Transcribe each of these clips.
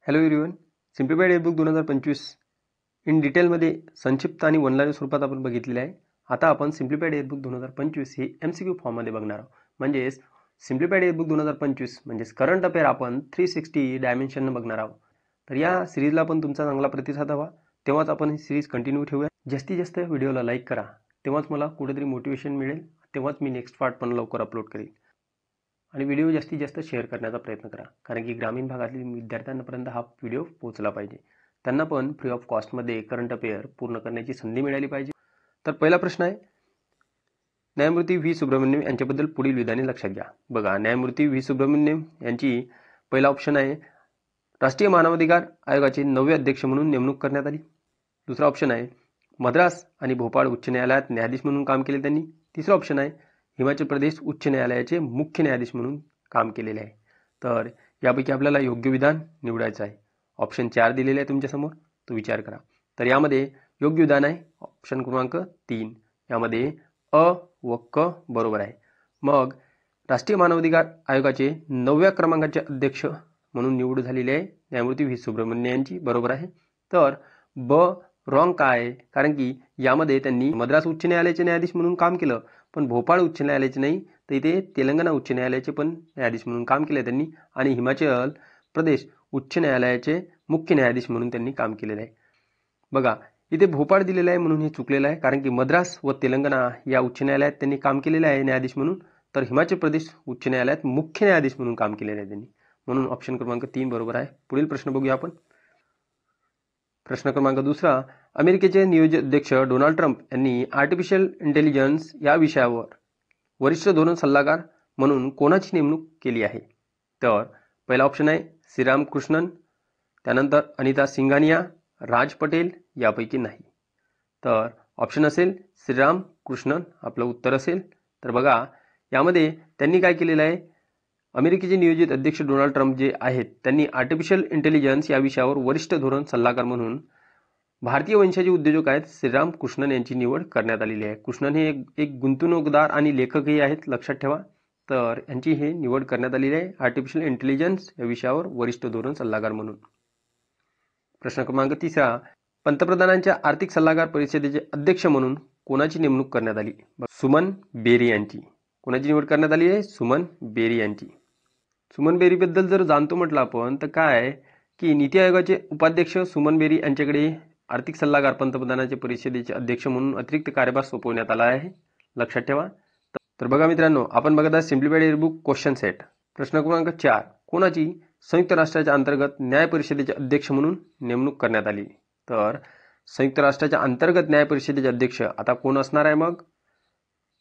Hello everyone. Simplified ebook 2025 in डिटेलमध्ये संक्षिप्त आणि वनलाईन स्वरूपात आपण बघितलेले आहे. आता आपण सिम्प्लिफाईड ईबुक 2025 हे MCQ फॉर्ममध्ये बघणार आहोत. म्हणजेच सिम्प्लिफाईड ईबुक 2025 म्हणजेच करंट अफेअर आपण 360 डायमेन्शन बघणार आहोत. तर या सिरीजला पण तुमचा चांगला प्रतिसाद हवा, तेव्हाच आपण ही सिरीज कंटिन्यू ठेवूया. जास्तीत जास्त व्हिडिओला लाईक करा, तेव्हाच मला कुठेतरी मोटिवेशन मिळेल, तेव्हाच मी नेक्स्ट पार्ट पण लवकर अपलोड करेल. आणि व्हिडिओ जास्तीत जास्त शेअर करण्याचा प्रयत्न करा, कारण की ग्रामीण भागातील विद्यार्थ्यांपर्यंत हा व्हिडिओ पोहोचला पाहिजे. त्यांना पण फ्री ऑफ कॉस्टमध्ये करंट अफेअर पूर्ण करण्याची संधी मिळाली पाहिजे. तर पहिला प्रश्न आहे, न्यायमूर्ती व्ही सुब्रमण्यम यांच्याबद्दल पुढील विधाने लक्षात घ्या. बघा, न्यायमूर्ती व्ही सुब्रमण्यम यांची पहिला ऑप्शन आहे राष्ट्रीय मानवाधिकार आयोगाचे 9वे अध्यक्ष म्हणून नेमणूक करण्यात आली. दुसरा ऑप्शन आहे मद्रास आणि भोपाळ उच्च न्यायालयात न्यायाधीश म्हणून काम केले त्यांनी. तिसरा ऑप्शन आहे हिमाचल प्रदेश उच्च न्यायालयाचे मुख्य न्यायाधीश म्हणून काम केलेले आहे. तर यापैकी आपल्याला योग्य विधान निवडायचं आहे. ऑप्शन 4 दिलेले आहे तुमच्यासमोर, तो विचार करा. तर यामध्ये योग्य विधान आहे ऑप्शन क्रमांक 3. यामध्ये अ व क बरोबर आहे. मग राष्ट्रीय मानवाधिकार आयोगाचे 9व्या क्रमांकाचे अध्यक्ष म्हणून निवड झालेली आहे न्यायमूर्ती व्ही सुब्रमण्यम यांची, बरोबर आहे. तर ब रॉंग काय आहे, कारण की यामध्ये त्यांनी मद्रास उच्च न्यायालयाचे न्यायाधीश म्हणून काम केलं, पण भोपाळ उच्च न्यायालयाचे नाही, तर इथे तेलंगणा उच्च न्यायालयाचे पण न्यायाधीश म्हणून काम केले त्यांनी, आणि हिमाचल प्रदेश उच्च न्यायालयाचे मुख्य न्यायाधीश म्हणून त्यांनी काम केलेलं आहे. बघा, इथे भोपाळ दिलेलं आहे म्हणून हे चुकलेलं आहे, कारण की मद्रास व तेलंगणा या उच्च न्यायालयात त्यांनी काम केलेलं आहे न्यायाधीश म्हणून, तर हिमाचल प्रदेश उच्च न्यायालयात मुख्य न्यायाधीश म्हणून काम केलेलं आहे त्यांनी, म्हणून ऑप्शन क्रमांक 3 बरोबर आहे. पुढील प्रश्न बघूया आपण. प्रश्न क्रमांक 2, अमेरिकेचे नियोजित अध्यक्ष डोनाल्ड ट्रम्प यांनी आर्टिफिशियल इंटेलिजन्स या विषयावर वरिष्ठ धोरण सल्लागार म्हणून कोणाची नेमणूक केली आहे. तर पहिला ऑप्शन आहे श्रीराम कृष्णन, त्यानंतर अनिता सिंघानिया, राज पटेल, यापैकी नाही. तर ऑप्शन असेल श्रीराम कृष्णन आपलं उत्तर असेल. तर बघा, यामध्ये त्यांनी काय केलेलं आहे, अमेरिकेचे नियोजित अध्यक्ष डोनाल्ड ट्रम्प जे आहेत त्यांनी आर्टिफिशियल इंटेलिजन्स या विषयावर वरिष्ठ धोरण सल्लागार म्हणून भारतीय वंशाचे उद्योजक आहेत श्रीराम कृष्णन यांची निवड करण्यात आलेली आहे. कृष्णन हे एक गुंतवणूकदार आणि लेखकही आहेत, लक्षात ठेवा. तर यांची हे निवड करण्यात आलेली आहे आर्टिफिशियल इंटेलिजन्स या विषयावर वरिष्ठ धोरण सल्लागार म्हणून. प्रश्न क्रमांक 3, पंतप्रधानांच्या आर्थिक सल्लागार परिषदेचे अध्यक्ष म्हणून कोणाची नेमणूक करण्यात आली. सुमन बेरी यांची. कोणाची निवड करण्यात आली आहे, सुमन बेरी यांची. सुमन बेरीबद्दल जर जाणतो म्हटलं आपण, तर काय की नीती आयोगाचे उपाध्यक्ष सुमन बेरी यांच्याकडे आर्थिक सल्लागार पंतप्रधानांच्या परिषदेचे अध्यक्ष म्हणून अतिरिक्त कार्यभार सोपवण्यात आला आहे, लक्षात ठेवा. तर बघा मित्रांनो, आपण बघत आहात सिम्प्लिफाईड ईबुक क्वेश्चन सेट. प्रश्न क्रमांक 4, कोणाची संयुक्त राष्ट्राच्या अंतर्गत न्याय परिषदेचे अध्यक्ष म्हणून नेमणूक करण्यात आली. तर संयुक्त राष्ट्राच्या अंतर्गत न्याय परिषदेचे अध्यक्ष आता कोण असणार आहे, मग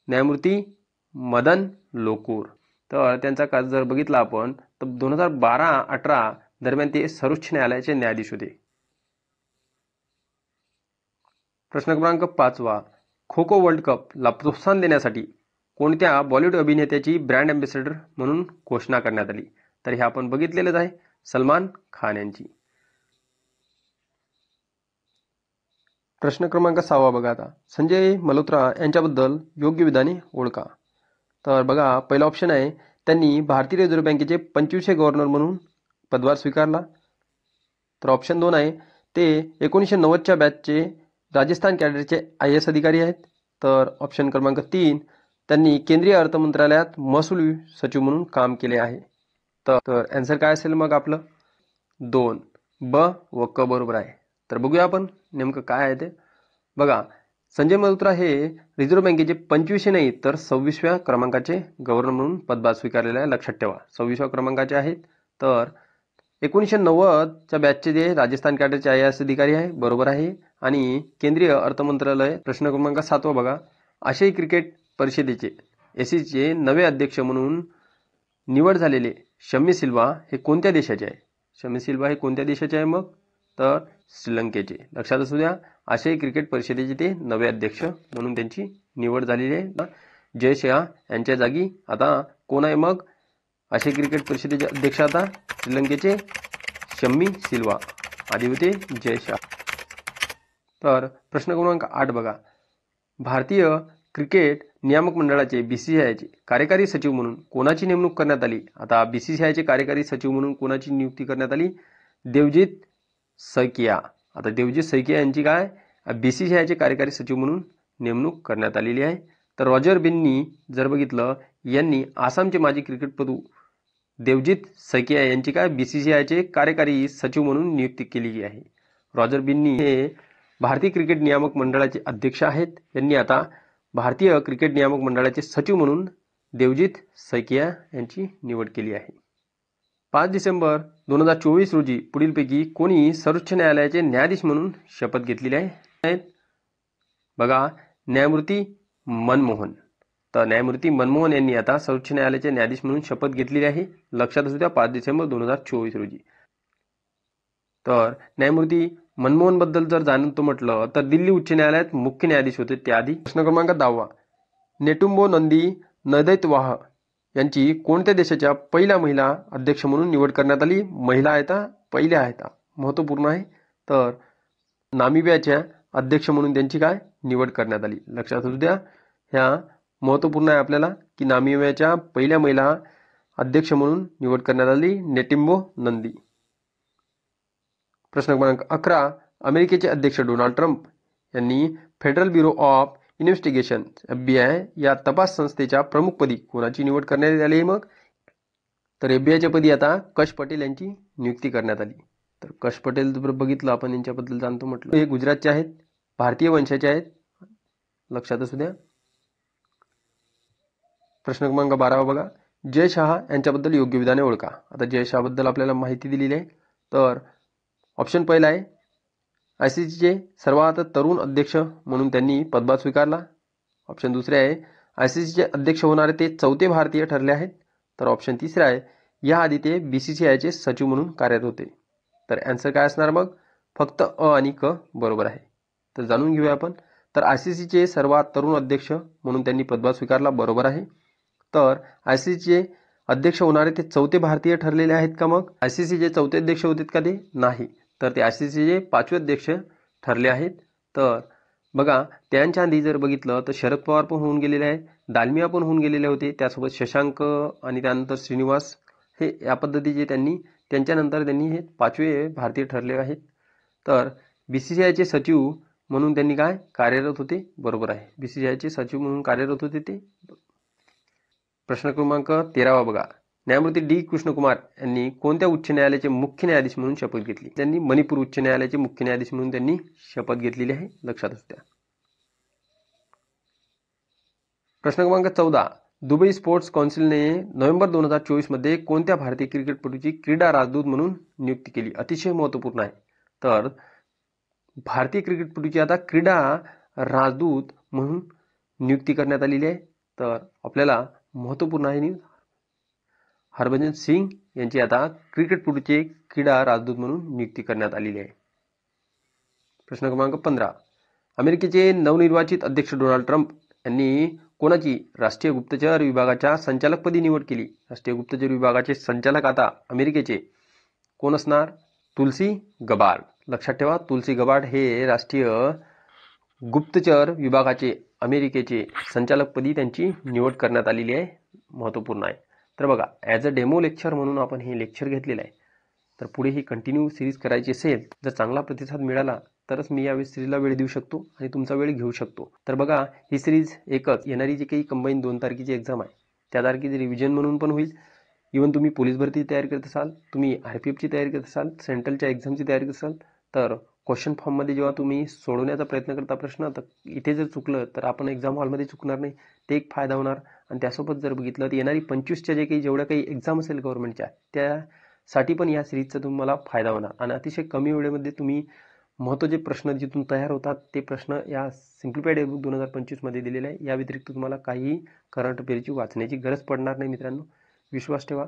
न्यायमूर्ती मदन लोकूर. तर त्यांचा काळ जर बघितला आपण, तर 2012-18 दरम्यान ते सर्वोच्च न्यायालयाचे न्यायाधीश होते. प्रश्न क्रमांक 5, खो खो वर्ल्ड कपला प्रोत्साहन देण्यासाठी कोणत्या बॉलिवूड अभिनेत्याची ब्रँड अँबॅसेडर म्हणून घोषणा करण्यात आली. तर हे आपण बघितलेलंच आहे, सलमान खान यांची. प्रश्न क्रमांक 6 बघा, आता संजय मल्होत्रा यांच्याबद्दल योग्य विधाने ओळखा. तर बघा, पहिला ऑप्शन आहे त्यांनी भारतीय रिझर्व्ह बँकेचे 25वे गव्हर्नर म्हणून पदभार स्वीकारला. तर ऑप्शन 2 आहे ते 1990च्या बॅचचे राजस्थान कॅडरचे IAS अधिकारी आहेत. तर ऑप्शन क्रमांक 3, त्यांनी केंद्रीय अर्थ मंत्रालयात महसूल सचिव म्हणून काम केले आहे. तर आन्सर काय असेल मग आपलं, 2 ब व क बरोबर आहे. तर बघूया आपण नेमकं काय आहे ते. बघा, संजय मल्होत्रा हे रिझर्व्ह बँकेचे 25वे नाही तर 26व्या क्रमांकाचे गव्हर्नर म्हणून पदभार स्वीकारलेला आहे, लक्षात ठेवा. 26व्या क्रमांकाचे आहेत. तर 1990च्या बॅचचे जे राजस्थान कॅडरचे IAS अधिकारी आहे, बरोबर आहे. आणि केंद्रीय अर्थ मंत्रालय. प्रश्न क्रमांक 7 बघा, आशियाई क्रिकेट परिषदेचे ACCचे नवे अध्यक्ष म्हणून निवड झालेले शमी सिल्वा हे कोणत्या देशाचे आहे. शमी सिल्वा हे कोणत्या देशाचे आहे मग, तर श्रीलंकेचे. लक्षात असू द्या, आशियाई क्रिकेट परिषदेचे ते नवे अध्यक्ष म्हणून त्यांची निवड झालेली आहे. जय शाह यांच्या जागी आता कोण आहे मग, आशियाई क्रिकेट परिषदेचे अध्यक्ष आता श्रीलंकेचे शमी सिल्वा, आधी होते जय शाह. तर प्रश्न क्रमांक 8 बघा, भारतीय क्रिकेट नियामक मंडळाचे BCCIचे कार्यकारी सचिव म्हणून कोणाची नेमणूक करण्यात आली. आता BCCIचे कार्यकारी सचिव म्हणून कोणाची नियुक्ती करण्यात आली, देवजीत सैकिया. आता देवजीत सैकिया यांची काय BCCIचे कार्यकारी सचिव म्हणून नेमणूक करण्यात आलेली आहे. तर रॉजर बिन्नी जर बघितलं यांनी आसामचे माजी क्रिकेटपटू देवजीत सैकिया यांची काय BCCIचे कार्यकारी सचिव म्हणून नियुक्ती केली आहे. रॉजर बिन्नी हे भारतीय क्रिकेट नियामक मंडळाचे अध्यक्ष आहेत. यांनी आता भारतीय क्रिकेट नियामक मंडळाचे सचिव म्हणून देवजीत सैकिया यांची निवड केली आहे. 5 डिसेंबर 2024 रोजी पुढीलपैकी कोणी सर्वोच्च न्यायालयाचे न्यायाधीश म्हणून शपथ घेतलेली आहे? बघा, न्यायमूर्ती मनमोहन. तर न्यायमूर्ती मनमोहन यांनी आता सर्वोच्च न्यायालयाचे न्यायाधीश म्हणून शपथ घेतलेली आहे. लक्षात असू द्या, 5 डिसेंबर 2024 रोजी. तर न्यायमूर्ती मनमोहन बद्दल जर जाणतो म्हटलं तर दिल्ली उच्च न्यायालयात मुख्य न्यायाधीश होते त्याआधी. प्रश्न क्रमांक 10. नेटुम्बो नंदी नदैतवाह यांची कोणत्या देशाच्या पहिल्या महिला अध्यक्ष म्हणून निवड करण्यात आली? महिला आहेत, पहिल्या आहेत, महत्त्वपूर्ण आहे. तर नामिबियाच्या अध्यक्ष म्हणून त्यांची काय निवड करण्यात आली. लक्षात असू द्या, ह्या महत्त्वपूर्ण आहे आपल्याला की नामिबियाच्या पहिल्या महिला अध्यक्ष म्हणून निवड करण्यात आली नेटिम्बो नंदी. प्रश्न क्रमांक 11. अमेरिकेचे अध्यक्ष डोनाल्ड ट्रम्प यांनी federal bureau of investigation FBI या तपास संस्थेच्या प्रमुखपदी कोणाची निवड करण्यात आली? मग तर FBIच्या पदी आता कश पटेल यांची नियुक्ती करण्यात आली. तर कश पटेल जर बघितलं आपण यांच्याबद्दल जाणतो म्हटलं, हे गुजरातचे आहेत, भारतीय वंशाचे आहेत. लक्षात असू द्या. प्रश्न क्रमांक 12 बघा, जय शहा यांच्याबद्दल योग्य विधाने ओळखा. आता जय शहा बद्दल आपल्याला माहिती दिलेली आहे. तर ऑप्शन पहिला आहे ICCचे सर्वात तरुण अध्यक्ष म्हणून त्यांनी पदभार स्वीकारला. ऑप्शन दुसरे आहे ICCचे अध्यक्ष होणारे ते 4थे भारतीय ठरले आहेत. तर ऑप्शन तिसरा आहे याआधी ते BCCIचे सचिव म्हणून कार्यरत होते. तर आन्सर काय असणार मग? फक्त अ आणि क बरोबर आहे. तर जाणून घेऊया आपण. तर ICCचे सर्वात तरुण अध्यक्ष म्हणून त्यांनी पदभार स्वीकारला, बरोबर आहे. तर ICCचे अध्यक्ष होणारे ते 4थे भारतीय ठरलेले आहेत का? मग ICCचे 4थे अध्यक्ष होते का ते? नाही. तर ते ICCचे 5वे अध्यक्ष ठरले आहेत. तर बघा, त्यांच्या आधी जर बघितलं तर शरद पवार पण होऊन गेलेले आहेत, दालमिया पण होऊन गेलेले होते, त्यासोबत शशांक आणि त्यानंतर श्रीनिवास, हे या पद्धतीचे त्यांच्यानंतर त्यांनी हे 5वे भारतीय ठरले आहेत. तर BCCIचे सचिव म्हणून त्यांनी काय कार्यरत होते, बरोबर आहे. BCCIचे सचिव म्हणून कार्यरत होते ते. प्रश्न क्रमांक 13 बघा, न्यायमूर्ती D. कृष्णकुमार यांनी कोणत्या उच्च न्यायालयाचे मुख्य न्यायाधीश म्हणून शपथ घेतली? त्यांनी मणिपूर उच्च न्यायालयाचे मुख्य न्यायाधीश म्हणून त्यांनी शपथ घेतलेली आहे. लक्षात असू द्या. प्रश्न क्रमांक 14. दुबई स्पोर्ट्स काउन्सिलने नोव्हेंबर 2024 मध्ये कोणत्या भारतीय क्रिकेटपटूची क्रीडा राजदूत म्हणून नियुक्ती केली? अतिशय महत्त्वपूर्ण आहे. तर भारतीय क्रिकेटपटूची आता क्रीडा राजदूत म्हणून नियुक्ती करण्यात आलेली आहे. तर आपल्याला महत्त्वपूर्ण आहे, हरभजन सिंग यांची आता क्रिकेटपटूचे क्रीडा राजदूत म्हणून नियुक्ती करण्यात आलेली आहे. प्रश्न क्रमांक 15. अमेरिकेचे नवनिर्वाचित अध्यक्ष डोनाल्ड ट्रम्प यांनी कोणाची राष्ट्रीय गुप्तचर विभागाच्या संचालकपदी निवड केली? राष्ट्रीय गुप्तचर विभागाचे संचालक आता अमेरिकेचे कोण असणार? तुलसी गबार्ड. लक्षात ठेवा, तुलसी गबार्ड हे राष्ट्रीय गुप्तचर विभागाचे अमेरिकेचे संचालकपदी त्यांची निवड करण्यात आलेली आहे. महत्त्वपूर्ण आहे. तर बघा, ॲज अ डेमो लेक्चर म्हणून आपण हे लेक्चर घेतलेलं आहे. तर पुढे ही कंटिन्यू सिरीज करायची असेल, जर चांगला प्रतिसाद मिळाला तरच मी या सिरीजला वेळ देऊ शकतो आणि तुमचा वेळ घेऊ शकतो. तर बघा, ही सिरीज एकच येणारी जी काही कंबाईन 2 तारखेची एक्झाम आहे त्या तारखेची रिव्हिजन म्हणून पण होईल. इव्हन तुम्ही पोलीस भरती तयारी करत असाल, तुम्ही RPFची तयारी करत असाल, सेंट्रलच्या एक्झामची तयारी करत असाल, तर क्वेश्चन फॉर्ममध्ये जेव्हा तुम्ही सोडवण्याचा प्रयत्न करता प्रश्न, तर इथे जर चुकलं तर आपण एक्झाम हॉलमध्ये चुकणार नाही, ते एक फायदा होणार. आणि त्यासोबत जर बघितलं तर येणारी 25च्या जेवढ्या काही एक्झाम असेल गव्हर्नमेंटच्या, त्यासाठी पण या सिरीजचा तुम्हाला फायदा होणार. आणि अतिशय कमी वेळेमध्ये तुम्ही महत्त्वाचे प्रश्न जिथून तयार होतात ते प्रश्न या सिम्प्लिफाईड ईबुक 2025 मध्ये दिलेले आहे. या व्यतिरिक्त तुम्हाला काही करंट अफेअरची वाचण्याची गरज पडणार नाही मित्रांनो, विश्वास ठेवा.